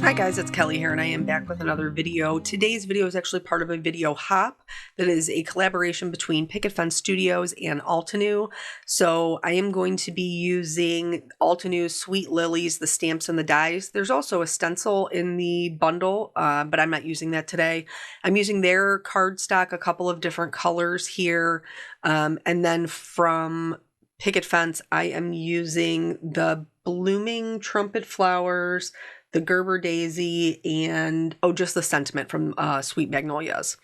Hi guys, it's Kelly here and I am back with another video. Today's video is actually part of a video hop that is a collaboration between Picket Studios and Altenew. So I am going to be using Altenew's Sweet Lilies, the stamps and the dies. There's also a stencil in the bundle, but I'm not using that today. I'm using their cardstock, a couple of different colors here. And then from Picket Fence, I am using the Blooming Trumpet Flowers, the Gerber Daisy, and just the Sentiment from Sweet Magnolias.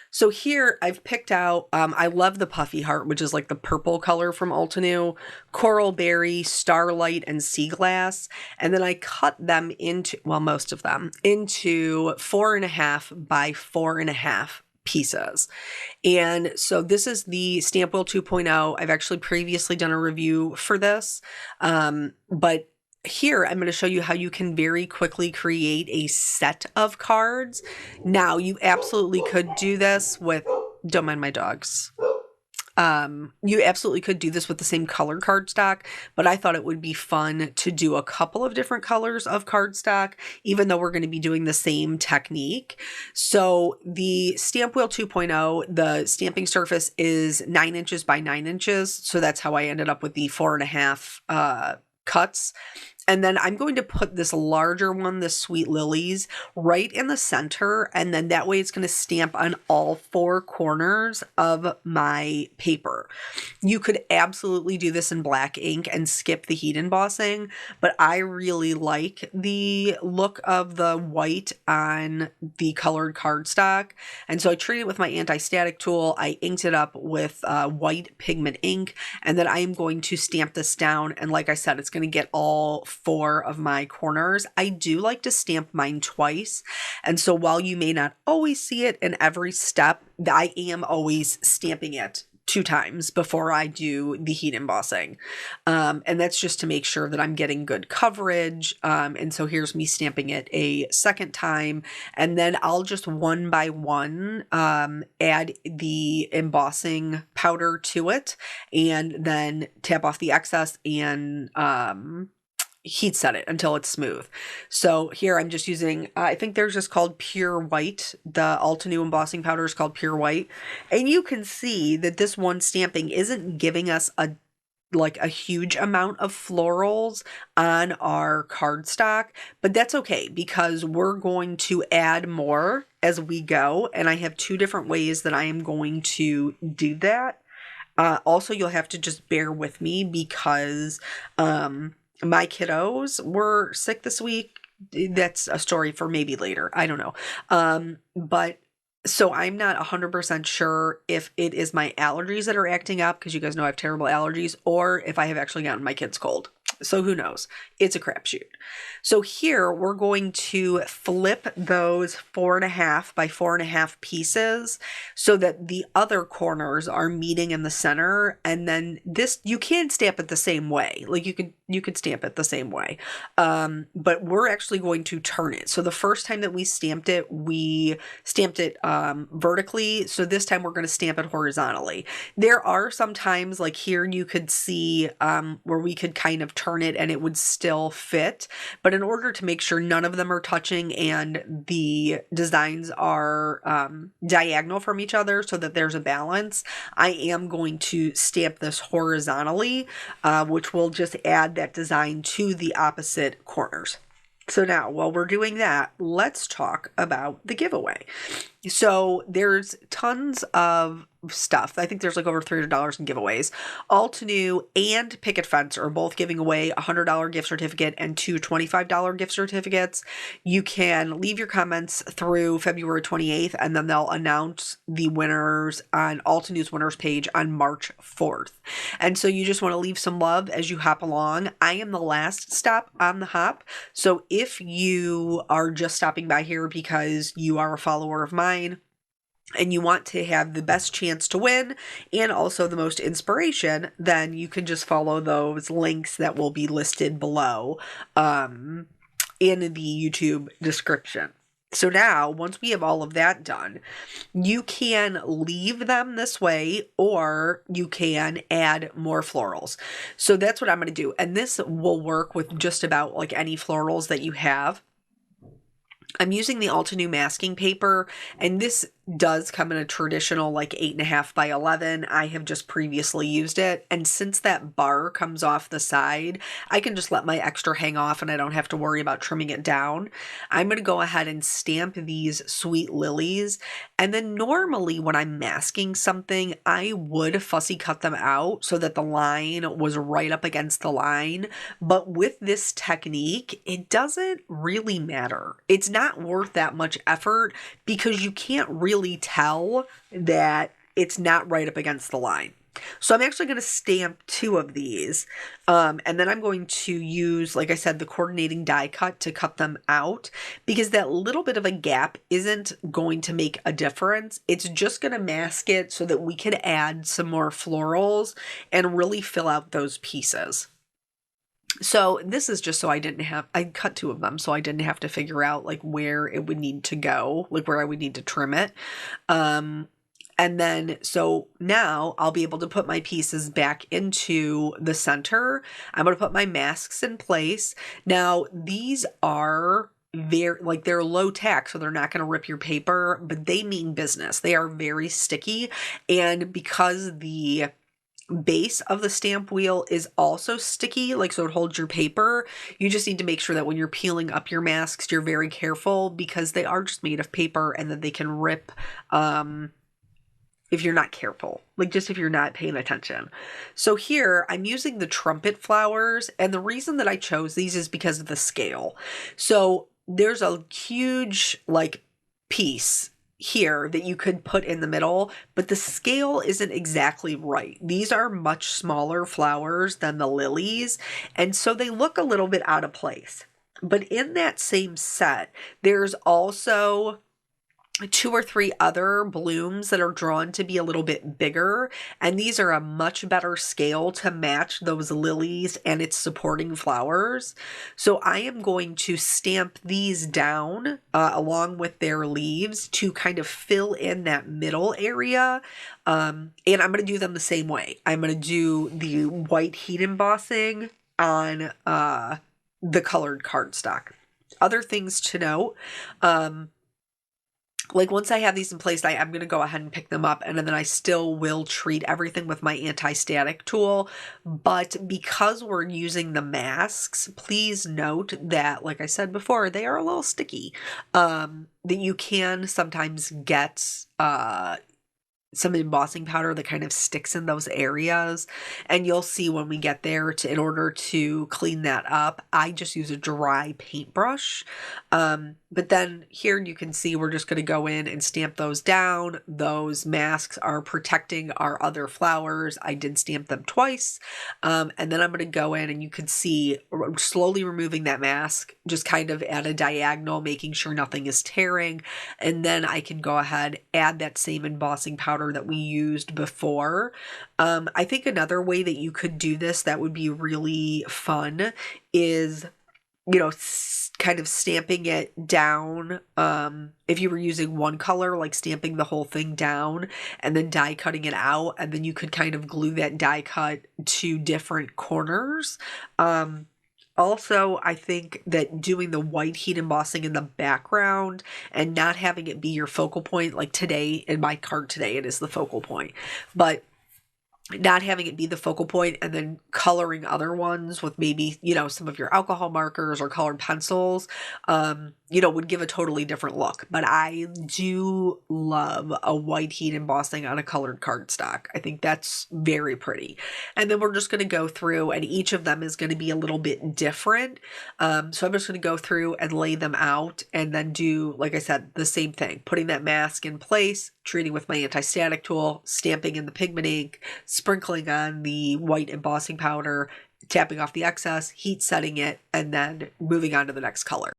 So here I've picked out, I love the Puffy Heart, which is like the purple color from Altenew, Coral Berry, Starlight, and Sea Glass. And then I cut them into, well, most of them, into 4.5 by 4.5 pieces. And so this is the Stamp Wheel 2.0. I've actually previously done a review for this, but here, I'm going to show you how you can very quickly create a set of cards. Now, you absolutely could do this with, don't mind my dogs. You absolutely could do this with the same color cardstock, but I thought it would be fun to do a couple of different colors of cardstock, even though we're going to be doing the same technique. So the Stamp Wheel 2.0, the stamping surface is 9 inches by 9 inches. So that's how I ended up with the 4.5 cuts. And then I'm going to put this larger one, the Sweet Lilies, right in the center. And then that way it's going to stamp on all 4 corners of my paper. You could absolutely do this in black ink and skip the heat embossing, but I really like the look of the white on the colored cardstock. And so I treated it with my anti-static tool. I inked it up with white pigment ink, and then I am going to stamp this down. And like I said, it's going to get all 4 of my corners. I do like to stamp mine twice. And so while you may not always see it in every step, I am always stamping it 2 times before I do the heat embossing. And that's just to make sure that I'm getting good coverage. And so here's me stamping it a second time. And then I'll just one by one add the embossing powder to it and then tap off the excess and heat set it until it's smooth. So here I'm just using, I think they're just called Pure White. The Altenew embossing powder is called Pure White. And you can see that this one stamping isn't giving us a huge amount of florals on our cardstock, but that's okay because we're going to add more as we go. And I have 2 different ways that I am going to do that. Also, you'll have to just bear with me because, my kiddos were sick this week. That's a story for maybe later. I don't know. But so I'm not 100% sure if it is my allergies that are acting up, because you guys know I have terrible allergies, or if I have actually gotten my kids cold. So who knows? It's a crapshoot. So here we're going to flip those 4.5 by 4.5 pieces so that the other corners are meeting in the center. And then this, you can stamp it the same way. Like you could stamp it the same way. But we're actually going to turn it. So the first time that we stamped it vertically. So this time we're going to stamp it horizontally. There are some times like here you could see where we could kind of turn it and it would still fit. But in order to make sure none of them are touching and the designs are diagonal from each other so that there's a balance, I am going to stamp this horizontally, which will just add that design to the opposite corners. So now, while we're doing that, let's talk about the giveaway. So there's tons of stuff. I think there's like over $300 in giveaways. Altenew and Picket Fence are both giving away a $100 gift certificate and 2 $25 gift certificates. You can leave your comments through February 28th, and then they'll announce the winners on Altenew's winners page on March 4th. And so you just want to leave some love as you hop along. I am the last stop on the hop. So if you are just stopping by here because you are a follower of mine, and you want to have the best chance to win and also the most inspiration, then you can just follow those links that will be listed below in the YouTube description. So now, once we have all of that done, you can leave them this way or you can add more florals. So that's what I'm going to do. And this will work with just about like any florals that you have. I'm using the Altenew masking paper, and this does come in a traditional like 8.5 by 11. I have just previously used it, and since that bar comes off the side, I can just let my extra hang off and I don't have to worry about trimming it down. I'm going to go ahead and stamp these sweet lilies, and then normally when I'm masking something, I would fussy cut them out so that the line was right up against the line, but with this technique, it doesn't really matter. It's not worth that much effort because you can't really tell that it's not right up against the line. So I'm actually going to stamp 2 of these, and then I'm going to use, like I said, the coordinating die cut to cut them out, because that little bit of a gap isn't going to make a difference. It's just going to mask it so that we can add some more florals and really fill out those pieces. So this is just so I cut 2 of them so I didn't have to figure out like where it would need to go, like where I would need to trim it. And then, so now I'll be able to put my pieces back into the center. I'm going to put my masks in place. Now, these are they're low tack, so they're not going to rip your paper, but they mean business. They are very sticky. And because the base of the stamp wheel is also sticky, like so it holds your paper, you just need to make sure that when you're peeling up your masks, you're very careful because they are just made of paper and that they can rip if you're not careful, like just if you're not paying attention. So here I'm using the trumpet flowers, and the reason that I chose these is because of the scale. So there's a huge like piece here that you could put in the middle, but the scale isn't exactly right. These are much smaller flowers than the lilies, and so they look a little bit out of place. But in that same set, there's also 2 or 3 other blooms that are drawn to be a little bit bigger, and these are a much better scale to match those lilies and its supporting flowers. So I am going to stamp these down along with their leaves to kind of fill in that middle area, and I'm going to do them the same way. I'm going to do the white heat embossing on the colored cardstock. Other things to note, like once I have these in place, I'm going to go ahead and pick them up, and then I still will treat everything with my anti-static tool. But because we're using the masks, please note that, like I said before, they are a little sticky. That you can sometimes get some embossing powder that kind of sticks in those areas, and you'll see when we get there, in order to clean that up, I just use a dry paintbrush. But then here you can see we're just going to go in and stamp those down. Those masks are protecting our other flowers. I did stamp them twice, and then I'm going to go in and you can see slowly removing that mask just kind of at a diagonal, making sure nothing is tearing, and then I can go ahead, add that same embossing powder that we used before. I think another way that you could do this that would be really fun is, you know, kind of stamping it down. If you were using one color, like stamping the whole thing down and then die cutting it out, and then you could kind of glue that die cut to different corners. Also, I think that doing the white heat embossing in the background and not having it be your focal point, like today, in my card today, it is the focal point, but not having it be the focal point and then coloring other ones with maybe, you know, some of your alcohol markers or colored pencils, you know, would give a totally different look. But I do love a white heat embossing on a colored cardstock. I think that's very pretty. And then we're just going to go through, and each of them is going to be a little bit different. So I'm just going to go through and lay them out and then do, like I said, the same thing, putting that mask in place, treating with my anti-static tool, stamping in the pigment ink, sprinkling on the white embossing powder, tapping off the excess, heat setting it, and then moving on to the next color.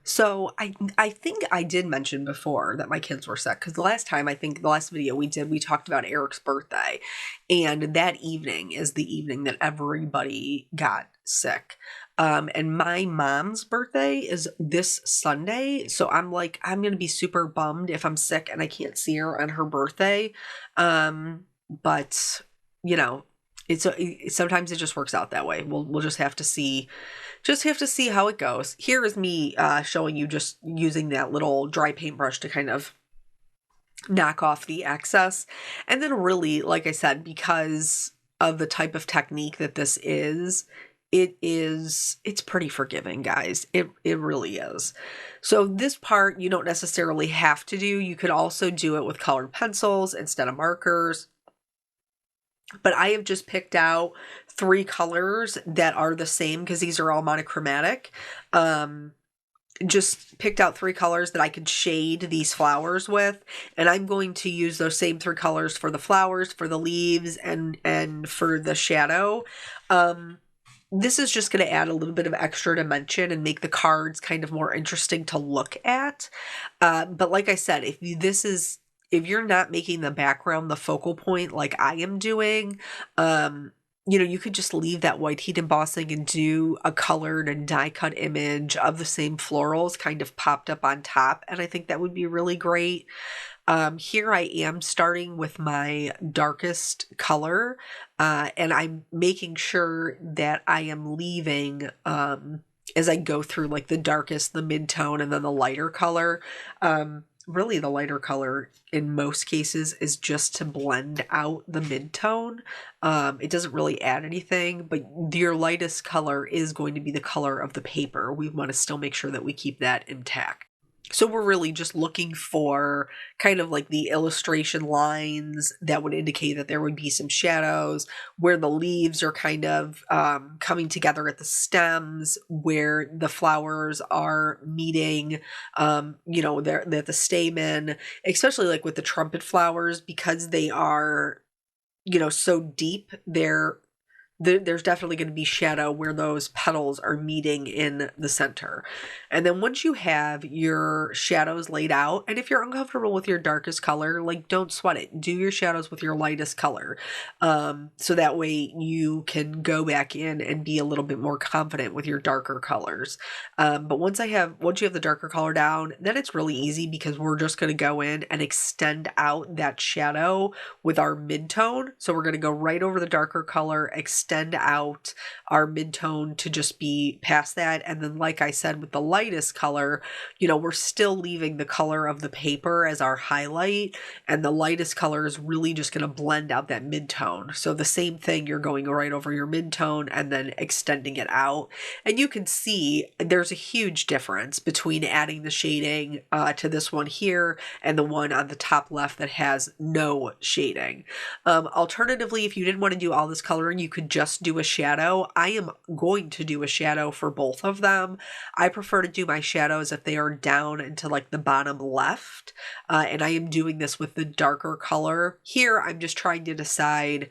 So I think I did mention before that my kids were sick, because the last time, I think the last video we did, we talked about Eric's birthday, and that evening is the evening that everybody got sick. And my mom's birthday is this Sunday, so I'm like, I'm gonna be super bummed if I'm sick and I can't see her on her birthday. But you know, sometimes it just works out that way. We'll just have to see, how it goes. Here is me showing you just using that little dry paintbrush to kind of knock off the excess. And then really, like I said, because of the type of technique that this is, it's pretty forgiving, guys. It really is. So this part you don't necessarily have to do. You could also do it with colored pencils instead of markers. But I have just picked out 3 colors that are the same because these are all monochromatic. Just picked out 3 colors that I could shade these flowers with, and I'm going to use those same 3 colors for the flowers, for the leaves, and for the shadow. This is just going to add a little bit of extra dimension and make the cards kind of more interesting to look at. But like I said, if you're not making the background the focal point like I am doing, you could just leave that white heat embossing and do a colored and die cut image of the same florals kind of popped up on top. And I think that would be really great. Here I am starting with my darkest color, and I'm making sure that I am leaving, as I go through like the darkest, the mid-tone, and then the lighter color. Really the lighter color in most cases is just to blend out the mid-tone. It doesn't really add anything, but your lightest color is going to be the color of the paper. We want to still make sure that we keep that intact. So we're really just looking for kind of like the illustration lines that would indicate that there would be some shadows, where the leaves are kind of coming together at the stems, where the flowers are meeting, they're at the stamen, especially like with the trumpet flowers, because they are, so deep, there's definitely going to be shadow where those petals are meeting in the center. And then once you have your shadows laid out, and if you're uncomfortable with your darkest color, like, don't sweat it. Do your shadows with your lightest color. So that way you can go back in and be a little bit more confident with your darker colors. But once you have the darker color down, then it's really easy because we're just going to go in and extend out that shadow with our mid-tone. So we're going to go right over the darker color, extend out our mid-tone to just be past that. And then, like I said, with the lightest color, we're still leaving the color of the paper as our highlight, and the lightest color is really just going to blend out that mid-tone. So the same thing, you're going right over your mid-tone and then extending it out. And you can see there's a huge difference between adding the shading to this one here and the one on the top left that has no shading. Alternatively, if you didn't want to do all this coloring, you could just do a shadow. I am going to do a shadow for both of them. I prefer to do my shadows if they are down into like the bottom left, and I am doing this with the darker color. Here, I'm just trying to decide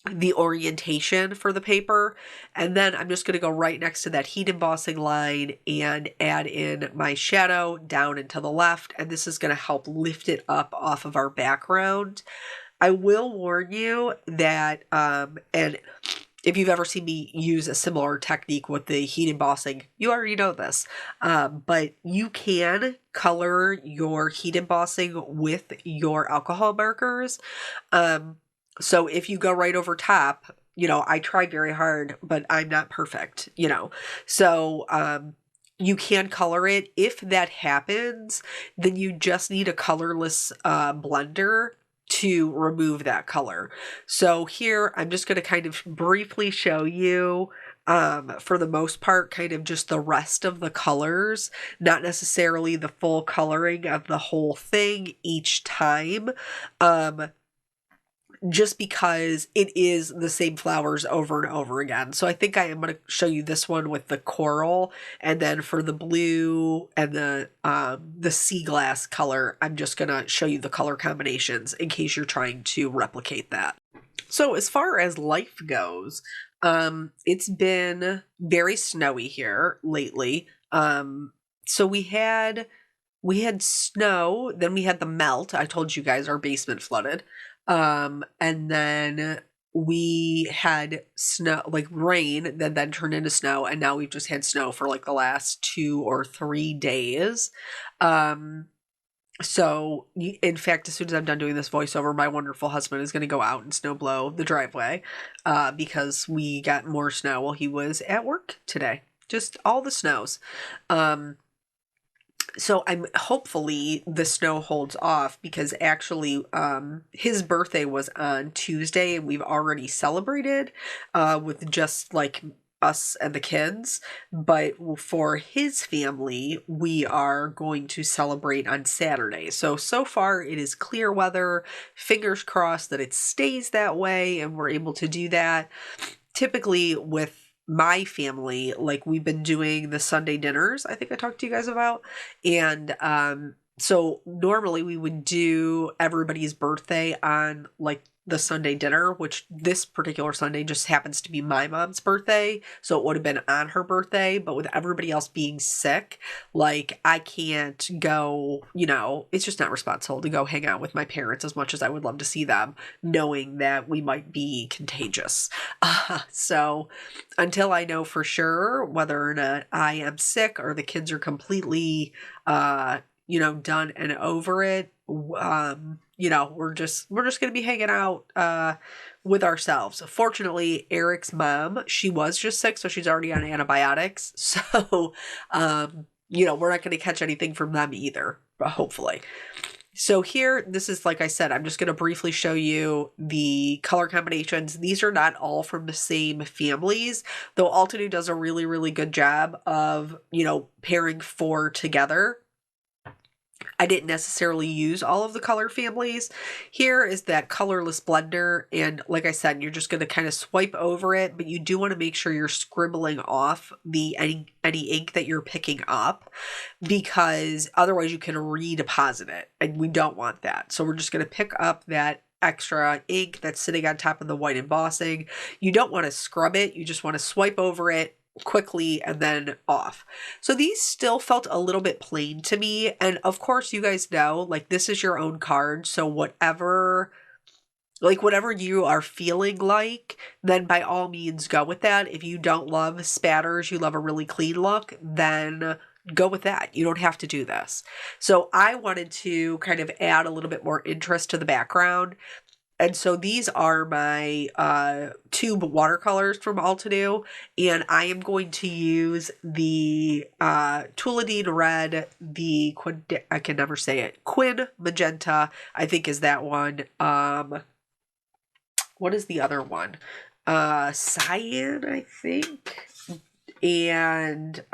the orientation for the paper, and then I'm just going to go right next to that heat embossing line and add in my shadow down into the left, and this is going to help lift it up off of our background. I will warn you that, and if you've ever seen me use a similar technique with the heat embossing, you already know this, but you can color your heat embossing with your alcohol markers. So if you go right over top, I try very hard, but I'm not perfect, so you can color it. If that happens, then you just need a colorless blender to remove that color. So here, I'm just going to kind of briefly show you, for the most part, kind of just the rest of the colors, not necessarily the full coloring of the whole thing each time. Just because it is the same flowers over and over again. So I think I am going to show you this one with the coral, and then for the blue and the sea glass color, I'm just going to show you the color combinations in case you're trying to replicate that. So as far as life goes, it's been very snowy here lately. So we had snow, then we had the melt. I told you guys our basement flooded. And then we had snow, like rain, that then turned into snow, and now we've just had snow for like the last 2 or 3 days. So, in fact, as soon as I'm done doing this voiceover, my wonderful husband is going to go out and snow blow the driveway because we got more snow while he was at work today. Just all the snows. Um, so I'm hopefully the snow holds off because actually his birthday was on Tuesday and we've already celebrated with just like us and the kids, but for his family we are going to celebrate on Saturday. So far it is clear weather. Fingers crossed that it stays that way and we're able to do that. Typically with my family, like we've been doing the Sunday dinners, I think I talked to you guys about. And so normally we would do everybody's birthday on like the Sunday dinner, which this particular Sunday just happens to be my mom's birthday. So it would have been on her birthday, but with everybody else being sick, like I can't go, it's just not responsible to go hang out with my parents as much as I would love to see them, knowing that we might be contagious. So until I know for sure whether or not I am sick or the kids are completely, done and over it, we're just gonna be hanging out with ourselves. Fortunately, Eric's mom, she was just sick, so she's already on antibiotics. So, we're not gonna catch anything from them either, but hopefully. So here, this is, like I said, I'm just going to briefly show you the color combinations. These are not all from the same families, though Altenew does a really, really good job of, pairing four together. I didn't necessarily use all of the color families. Here is that colorless blender, and like I said, you're just going to kind of swipe over it, but you do want to make sure you're scribbling off the any ink that you're picking up, because otherwise you can redeposit it, and we don't want that. So we're just going to pick up that extra ink that's sitting on top of the white embossing. You don't want to scrub it, you just want to swipe over it quickly and then off. So these still felt a little bit plain to me, and of course you guys know, like, this is your own card, so whatever you are feeling like, then by all means go with that. If you don't love spatters, you love a really clean look, then go with that. You don't have to do this. So I wanted to kind of add a little bit more interest to the background. And so these are my tube watercolors from Altenew, and I am going to use the Tuladine Red, I can never say it, Quin Magenta, I think is that one. What is the other one? Cyan, I think. And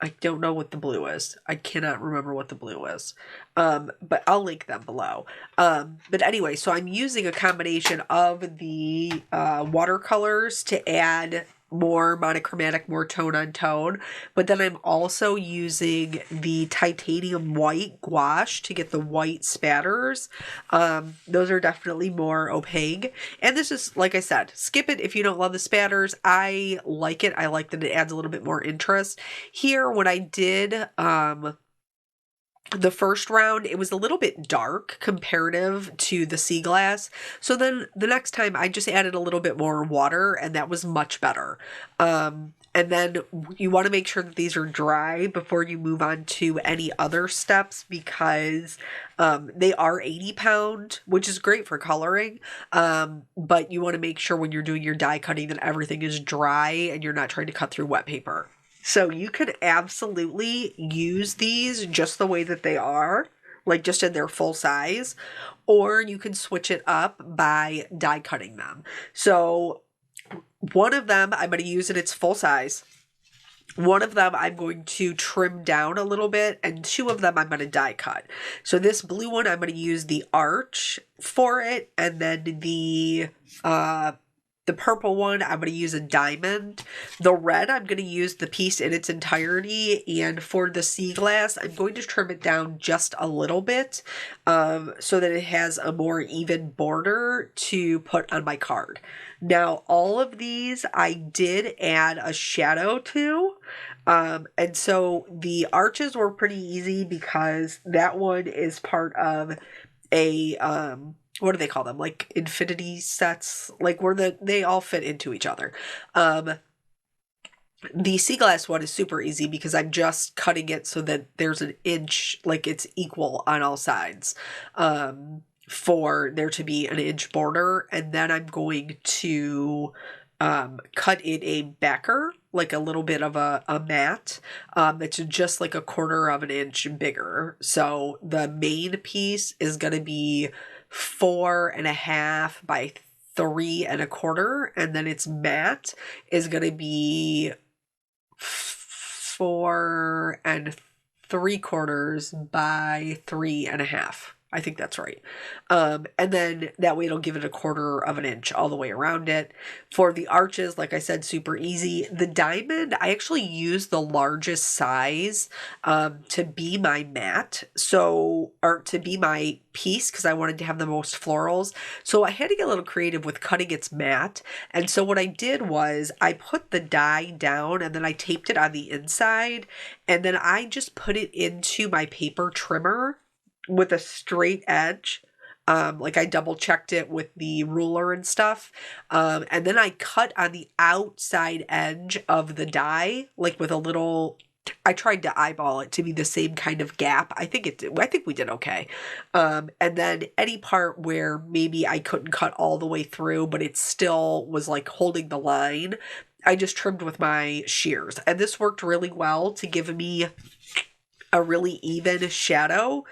I don't know what the blue is. I cannot remember what the blue is. But I'll link them below. But anyway, so I'm using a combination of the watercolors to add more monochromatic, more tone on tone. But then I'm also using the titanium white gouache to get the white spatters. Those are definitely more opaque. And this is, like I said, skip it if you don't love the spatters. I like it. I like that it adds a little bit more interest. Here, when I did the first round, it was a little bit dark comparative to the sea glass. So then the next time I just added a little bit more water, and that was much better. And then you want to make sure that these are dry before you move on to any other steps, because they are 80 pound, which is great for coloring. But you want to make sure when you're doing your die cutting that everything is dry and you're not trying to cut through wet paper. So you could absolutely use these just the way that they are, like just in their full size, or you can switch it up by die cutting them. So one of them I'm going to use in its full size. One of them I'm going to trim down a little bit, and two of them I'm going to die cut. So this blue one, I'm going to use the arch for it, and then the purple one, I'm going to use a diamond. The red, I'm going to use the piece in its entirety. And for the sea glass, I'm going to trim it down just a little bit so that it has a more even border to put on my card. Now, all of these I did add a shadow to. And so the arches were pretty easy because that one is part of a what do they call them? Like infinity sets, like where they all fit into each other. The sea glass one is super easy because I'm just cutting it so that there's an inch, like it's equal on all sides, for there to be an inch border. And then I'm going to cut in a backer, like a little bit of a mat, that's just like a quarter of an inch bigger. So the main piece is going to be 4.5 by 3.25, and then its mat is going to be 4.75 by 3.5. I think that's right. And then that way it'll give it a quarter of an inch all the way around it. For the arches, like I said, super easy. The diamond, I actually use the largest size to be my mat. So, or to be my piece, because I wanted to have the most florals. So I had to get a little creative with cutting its mat. And so what I did was I put the die down and then I taped it on the inside. And then I just put it into my paper trimmer with a straight edge. Like I double checked it with the ruler and stuff. And then I cut on the outside edge of the die, like with a little, I tried to eyeball it to be the same kind of gap. I think we did okay. And then any part where maybe I couldn't cut all the way through, but it still was like holding the line, I just trimmed with my shears. And this worked really well to give me a really even shadow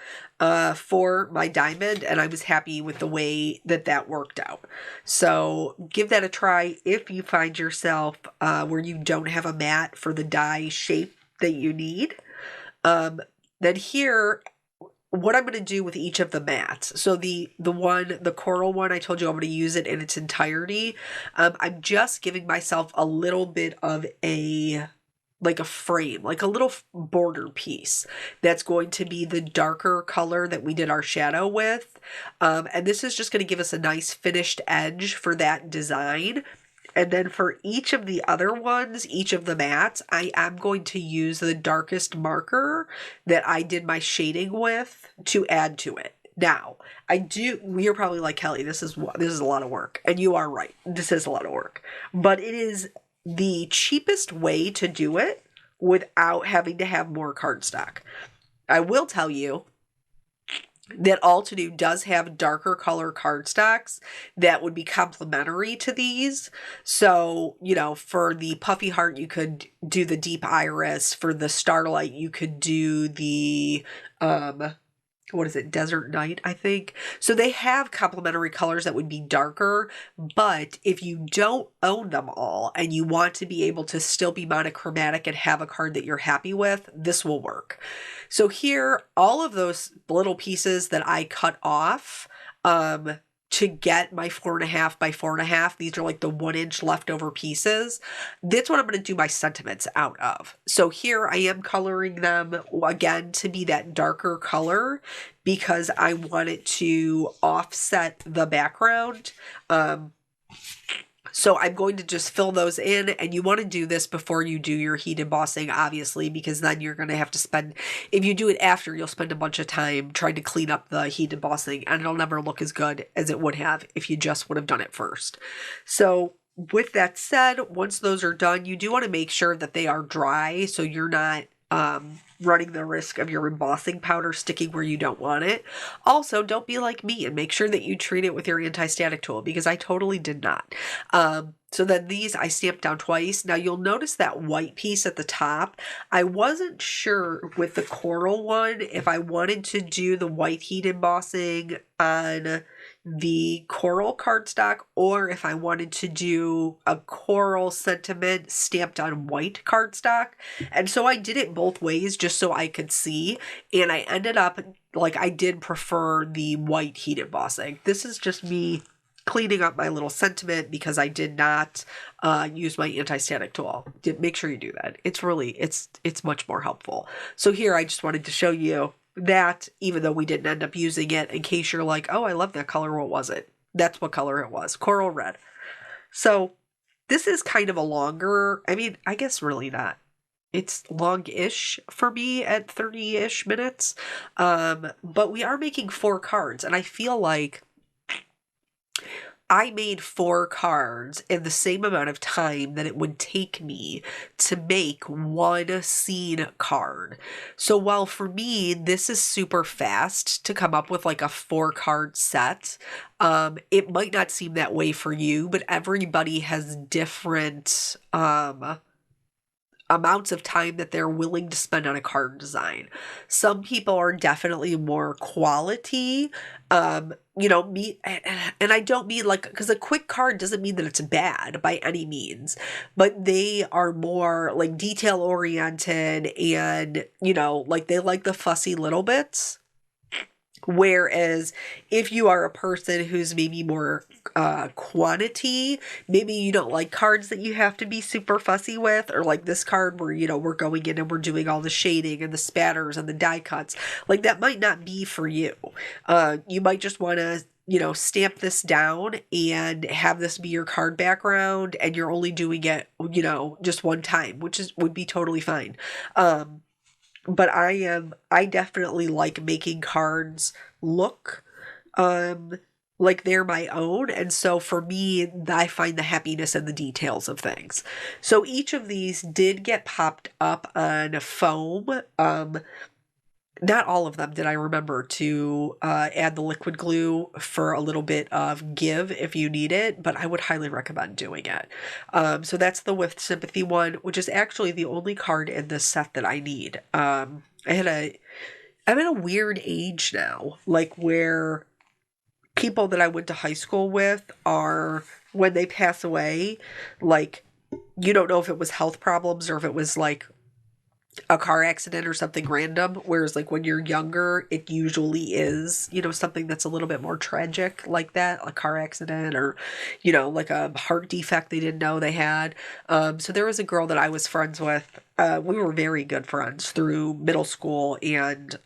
for my diamond, and I was happy with the way that that worked out. So give that a try if you find yourself where you don't have a mat for the die shape that you need. Then here, what I'm going to do with each of the mats. So the coral one, I told you I'm going to use it in its entirety. I'm just giving myself a little bit of a frame, like a little border piece that's going to be the darker color that we did our shadow with. And this is just going to give us a nice finished edge for that design. And then for each of the other ones, each of the mats, I am going to use the darkest marker that I did my shading with to add to it. Now, you're probably like, Kelly, this is a lot of work. And you are right. This is a lot of work. But it is the cheapest way to do it without having to have more cardstock. I will tell you that Altenew does have darker color cardstocks that would be complementary to these. So, for the puffy heart, you could do the deep iris. For the starlight, you could do the what is it, Desert Night, I think. So they have complementary colors that would be darker, but if you don't own them all and you want to be able to still be monochromatic and have a card that you're happy with, this will work. So here, all of those little pieces that I cut off, to get my 4.5 by 4.5, these are like the 1 inch leftover pieces. That's what I'm going to do my sentiments out of. So here I am coloring them again to be that darker color because I want it to offset the background. So I'm going to just fill those in, and you want to do this before you do your heat embossing, obviously, because then you're going to have to spend, if you do it after, you'll spend a bunch of time trying to clean up the heat embossing, and it'll never look as good as it would have if you just would have done it first. So with that said, once those are done, you do want to make sure that they are dry so you're not running the risk of your embossing powder sticking where you don't want it. Also, don't be like me and make sure that you treat it with your anti-static tool, because I totally did not. So then these I stamped down twice. Now you'll notice that white piece at the top. I wasn't sure with the coral one if I wanted to do the white heat embossing on the coral cardstock or if I wanted to do a coral sentiment stamped on white cardstock. And so I did it both ways just so I could see, and I ended up, I did prefer the white heat embossing. This is just me cleaning up my little sentiment because I did not use my anti-static tool. Make sure you do that. It's much more helpful. So here I just wanted to show you that, even though we didn't end up using it, in case you're like, oh, I love that color, what was it? That's what color it was, coral red. So this is kind of a longer, I guess really not. It's long-ish for me at 30-ish minutes, but we are making 4 cards, and I feel like I made 4 cards in the same amount of time that it would take me to make one scene card. So while for me, this is super fast to come up with like a 4-card set, it might not seem that way for you, but everybody has different, amounts of time that they're willing to spend on a card design. Some people are definitely more quality. Me, and I don't mean like, because a quick card doesn't mean that it's bad by any means, but they are more like detail oriented and, like they like the fussy little bits. Whereas if you are a person who's maybe more quantity, maybe you don't like cards that you have to be super fussy with, or like this card where, we're going in and we're doing all the shading and the spatters and the die cuts, like that might not be for you. You might just want to, stamp this down and have this be your card background, and you're only doing it, just one time, would be totally fine. But I definitely like making cards look like they're my own, and so for me, I find the happiness in the details of things. So each of these did get popped up on foam. Not all of them did I remember to add the liquid glue for a little bit of give if you need it, but I would highly recommend doing it. So that's the With Sympathy one, which is actually the only card in this set that I need. I'm in a weird age now, like where people that I went to high school with are, when they pass away, like, you don't know if it was health problems or if it was like a car accident or something random, whereas like when you're younger, it usually is, something that's a little bit more tragic like that, a car accident or, like a heart defect they didn't know they had. So there was a girl that I was friends with. We were very good friends through middle school and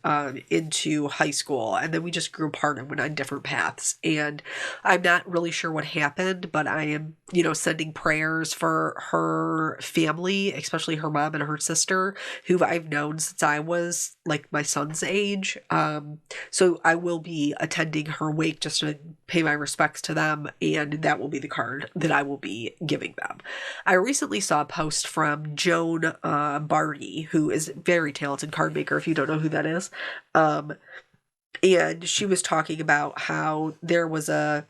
into high school, and then we just grew apart and went on different paths. And I'm not really sure what happened, but I am, sending prayers for her family, especially her mom and her sister, who I've known since I was like my son's age. So I will be attending her wake just to pay my respects to them, and that will be the card that I will be giving them. I recently saw a post from Joan Barty, who is a very talented card maker, if you don't know who that is. And she was talking about how there was a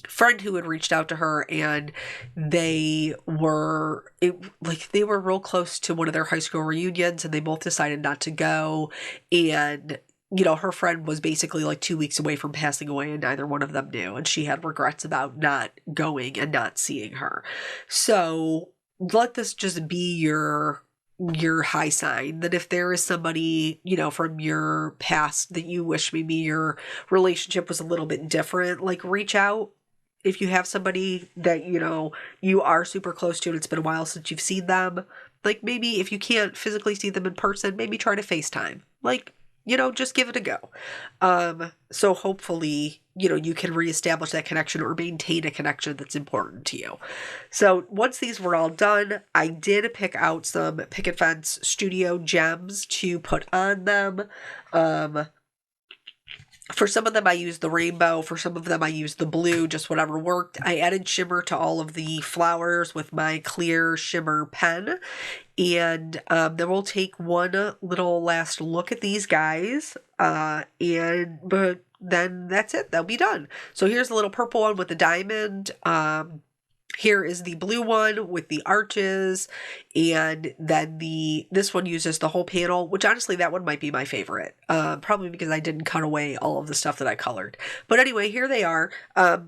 friend who had reached out to her, and they were real close to one of their high school reunions, and they both decided not to go. And her friend was basically like 2 weeks away from passing away, and neither one of them knew, and she had regrets about not going and not seeing her. So let this just be your high sign that if there is somebody, from your past that you wish maybe your relationship was a little bit different, like reach out. If you have somebody that, you are super close to and it's been a while since you've seen them, like maybe if you can't physically see them in person, maybe try to FaceTime. Like, just give it a go. So hopefully, you can reestablish that connection or maintain a connection that's important to you. So once these were all done, I did pick out some Picket Fence Studio gems to put on them. For some of them, I used the rainbow. For some of them, I used the blue, just whatever worked. I added shimmer to all of the flowers with my clear shimmer pen. And then we'll take one little last look at these guys. But then that's it. They'll be done. So here's the little purple one with the diamond. Here is the blue one with the arches, and then this one uses the whole panel, which honestly, that one might be my favorite, probably because I didn't cut away all of the stuff that I colored. But anyway, here they are.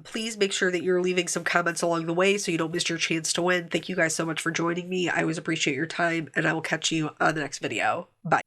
Please make sure that you're leaving some comments along the way so you don't miss your chance to win. Thank you guys so much for joining me. I always appreciate your time, and I will catch you on the next video. Bye.